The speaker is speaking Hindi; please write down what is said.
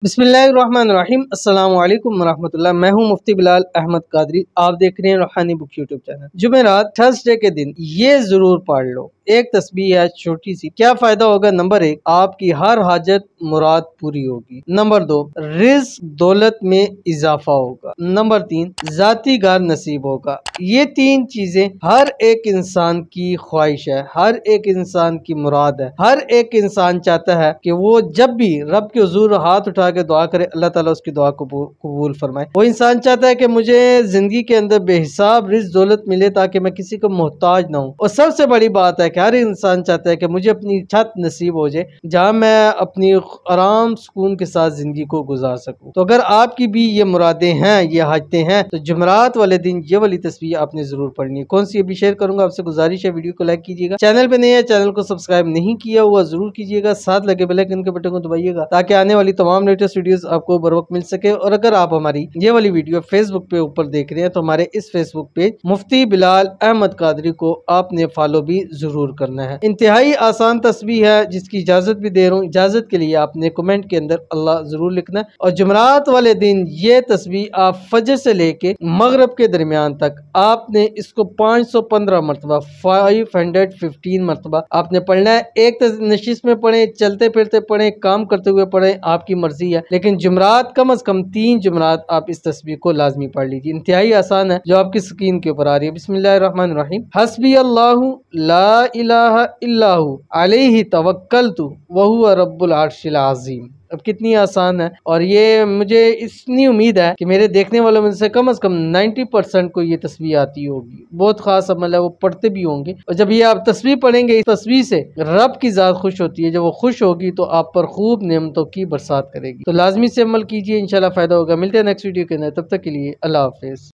बिस्मिल्लाहिर्रहमानिर्रहीम अस्सलाम वालेकुम वरहमतुल्लाह। मैं हूं मुफ्ती बिलाल अहमद कादरी। आप देख रहे हैं रूहानी बुक यूट्यूब चैनल। जुमेरात थर्सडे के दिन ये जरूर पढ़ लो, एक तस्बीह है छोटी सी। क्या फायदा होगा? नंबर 1, आपकी हर हाजत मुराद पूरी होगी। नंबर 2, रिज़्क दौलत में इजाफा होगा। नंबर 3, जाती घर नसीब होगा। ये 3 चीजें हर एक इंसान की ख्वाहिश है, हर एक इंसान की मुराद है। हर एक इंसान चाहता है कि वो जब भी रब के हुजूर हाथ उठा के दुआ करे, अल्लाह ताला उसकी दुआ को कबूल फरमाए। वो इंसान चाहता है कि मुझे जिंदगी के अंदर बेहिसाब रिज़्क दौलत मिले ताकि मैं किसी को मोहताज ना हूँ। और सबसे बड़ी बात है कि हर इंसान चाहता है कि मुझे अपनी छत नसीब हो जाए जहाँ मैं अपनी आराम सुकून के साथ जिंदगी को गुजार सकूँ। तो अगर आपकी भी ये मुरादें हैं, ये हाजतें हैं, तो जुमेरात वाले दिन ये वाली तस्वीर आपने जरूर पढ़नी है। कौन सी अभी शेयर करूंगा, आपसे गुजारिश है वीडियो को लाइक कीजिएगा। चैनल पे नए है, चैनल को सब्सक्राइब नहीं किया हुआ जरूर कीजिएगा। साथ लगे बेल आइकन के बटन को दबाइएगा ताकि आने वाली तमाम लेटेस्ट वीडियोस आपको बर वक्त मिल सके। और अगर आप हमारी ये वाली वीडियो फेसबुक पे ऊपर देख रहे हैं तो हमारे इस फेसबुक पेज मुफ्ती बिलाल अहमद कादरी को आपने फॉलो भी जरूर करना है। इंतहाई आसान तस्बीह है जिसकी इजाजत भी दे रहा हूँ। इजाजत के लिए आपने कमेंट के अंदर अल्लाह जरूर लिखना है। और जुमेरात वाले दिन ये तस्बीह आप फजर से लेके मगरब के दरमियान तक आपने इसको 515 मरतबा 515 मरतबा आपने पढ़ना है। एक नशिश में पढ़े, चलते फिरते पढ़े, काम करते हुए पढ़े, आपकी मर्जी है। लेकिन जुमरात कम अज कम 3 जुमरात आप इस तस्बीह को लाजमी पढ़ लीजिए। इंतहाई आसान है जो आपकी स्क्रीन के ऊपर आ रही है। बिस्मिल्लाहिर्रहमानिर्रहीम। हस्बी अल्लाहु ला इलाहा इल्लाहु अलैहि तवक्कलतु व हुवा रब्बुल अर्शिल अज़ीम। अब कितनी आसान है। और ये मुझे इतनी उम्मीद है कि मेरे देखने वालों में से कम 90% को ये तस्बीह आती होगी। बहुत खास अमल है, वो पढ़ते भी होंगे। और जब ये आप तस्बीह पढ़ेंगे, इस तस्बीह से रब की ज़ात खुश होती है। जब वो खुश होगी तो आप पर खूब नेमतों की बरसात करेगी। तो लाजमी से अमल कीजिए, इंशाल्लाह फायदा होगा। मिलते हैं नेक्स्ट वीडियो के अंदर, तब तक के लिए अल्लाह हाफिज।